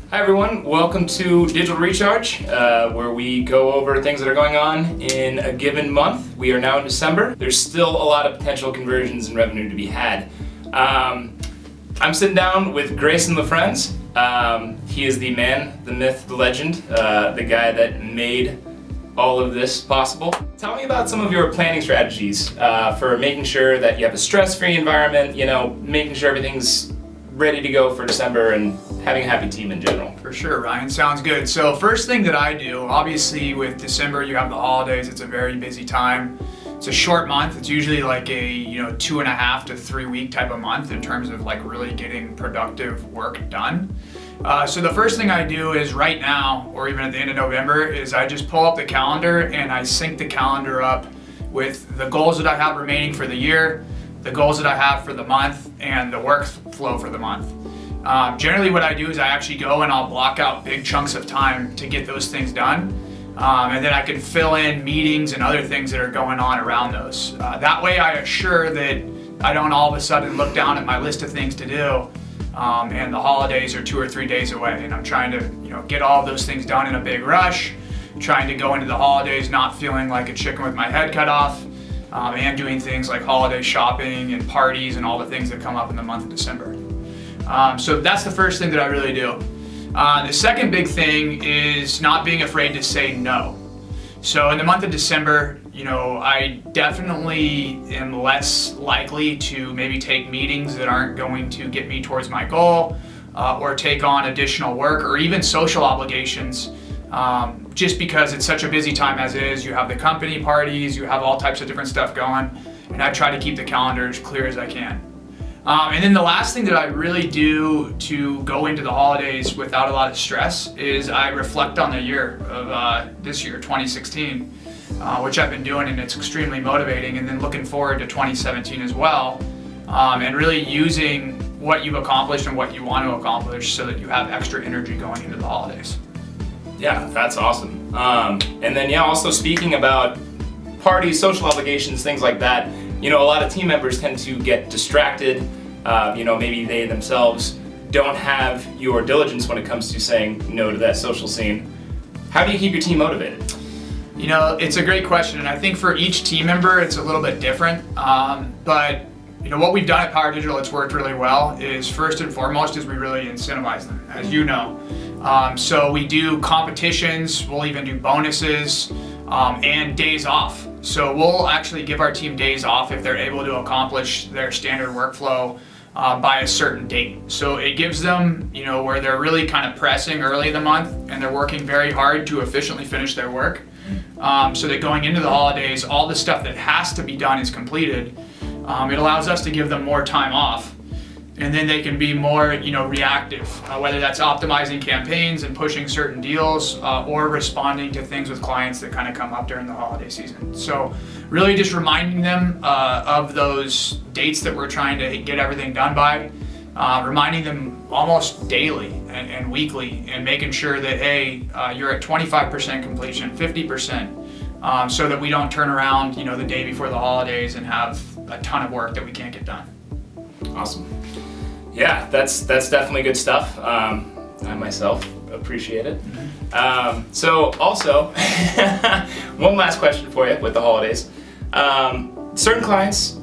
Hi everyone, welcome to Digital Recharge, where we go over things that are going on in a given month. We are now in December. There's still a lot of potential conversions and revenue to be had. I'm sitting down with Grayson Lafrenz. He is the man, the myth, the legend, the guy that made all of this possible. Tell me about some of your planning strategies for making sure that you have a stress-free environment, making sure everything's ready to go for December and having a happy team in general. For sure, Ryan. Sounds good. So first thing that I do, obviously with December, you have the holidays. It's a very busy time. It's a short month. It's usually like a 2.5 to 3 week type of month in terms of like really getting productive work done. So the first thing I do is right now, or even at the end of November, is I just pull up the calendar and I sync the calendar up with the goals that I have remaining for the year, the goals that I have for the month, and the workflow for the month. Generally what I do is I actually go and I'll block out big chunks of time to get those things done. And then I can fill in meetings and other things that are going on around those. That way I assure that I don't all of a sudden look down at my list of things to do and the holidays are 2 or 3 days away and I'm trying to get all of those things done in a big rush, trying to go into the holidays not feeling like a chicken with my head cut off, and doing things like holiday shopping and parties and all the things that come up in the month of December. So that's the first thing that I really do. The second big thing is not being afraid to say no. So in the month of December, I definitely am less likely to maybe take meetings that aren't going to get me towards my goal, or take on additional work or even social obligations, just because it's such a busy time as is. You have the company parties, you have all types of different stuff going, and I try to keep the calendar as clear as I can. And then the last thing that I really do to go into the holidays without a lot of stress is I reflect on the year of this year, 2016, which I've been doing, and it's extremely motivating, and then looking forward to 2017 as well, and really using what you've accomplished and what you want to accomplish so that you have extra energy going into the holidays. Yeah, that's awesome. And then also speaking about parties, social obligations, things like that, a lot of team members tend to get distracted. Maybe they themselves don't have your diligence when it comes to saying no to that social scene. How do you keep your team motivated? It's a great question, and I think for each team member it's a little bit different. But what we've done at Power Digital, it's worked really well, is first and foremost is we really incentivize them, as you know. So we do competitions, we'll even do bonuses, and days off. So we'll actually give our team days off if they're able to accomplish their standard workflow by a certain date. So it gives them, where they're really kind of pressing early in the month and they're working very hard to efficiently finish their work, so that going into the holidays, all the stuff that has to be done is completed. It allows us to give them more time off, and then they can be more reactive, whether that's optimizing campaigns and pushing certain deals, or responding to things with clients that kind of come up during the holiday season. So really just reminding them of those dates that we're trying to get everything done by, reminding them almost daily and weekly, and making sure that, hey, you're at 25% completion, 50%, so that we don't turn around the day before the holidays and have a ton of work that we can't get done. Awesome. Yeah, that's definitely good stuff. I myself appreciate it. So also, one last question for you with the holidays. Certain clients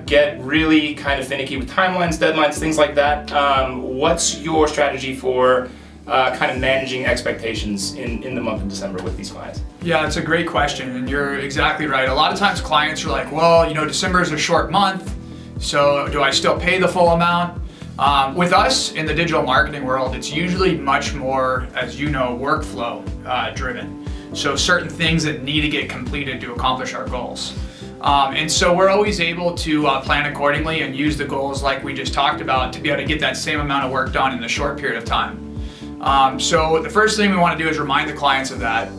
get really kind of finicky with timelines, deadlines, things like that. What's your strategy for kind of managing expectations in the month of December with these clients? Yeah, it's a great question, and you're exactly right. A lot of times clients are like, well, December is a short month, so do I still pay the full amount? With us in the digital marketing world, it's usually much more, as workflow driven. So certain things that need to get completed to accomplish our goals. And so we're always able to plan accordingly and use the goals like we just talked about to be able to get that same amount of work done in a short period of time. So the first thing we want to do is remind the clients of that.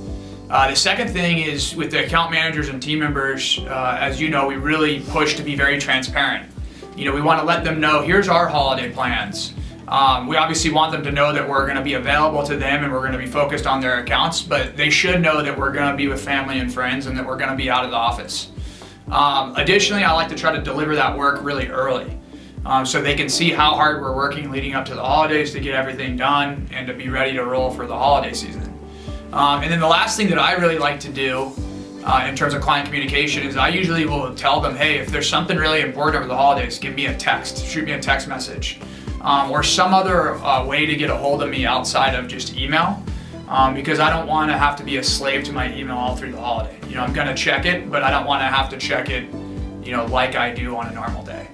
The second thing is with the account managers and team members, as we really push to be very transparent. We want to let them know, here's our holiday plans. We obviously want them to know that we're going to be available to them and we're going to be focused on their accounts, but they should know that we're going to be with family and friends and that we're going to be out of the office. Additionally, I like to try to deliver that work really early. so they can see how hard we're working leading up to the holidays to get everything done and to be ready to roll for the holiday season. And then the last thing that I really like to do in terms of client communication is I usually will tell them, hey, if there's something really important over the holidays, give me a text, shoot me a text message, or some other way to get a hold of me outside of just email, because I don't want to have to be a slave to my email all through the holiday. I'm going to check it, but I don't want to have to check it, like I do on a normal day.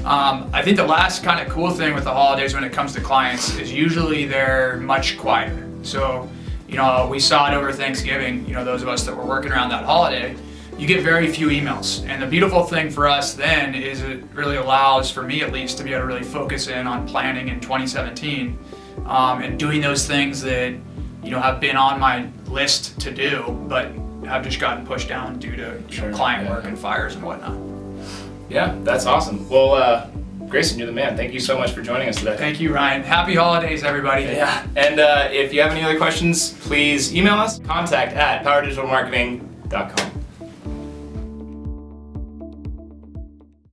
I think the last kind of cool thing with the holidays when it comes to clients is usually they're much quieter. So, we saw it over Thanksgiving, those of us that were working around that holiday, you get very few emails. And the beautiful thing for us then is it really allows, for me at least, to be able to really focus in on planning in 2017 and doing those things that, have been on my list to do, but have just gotten pushed down due to client work and fires and whatnot. Yeah, that's awesome. Well, Grayson, you're the man. Thank you so much for joining us today. Thank you, Ryan. Happy holidays, everybody. Yeah, and if you have any other questions, please email us, contact@powerdigitalmarketing.com.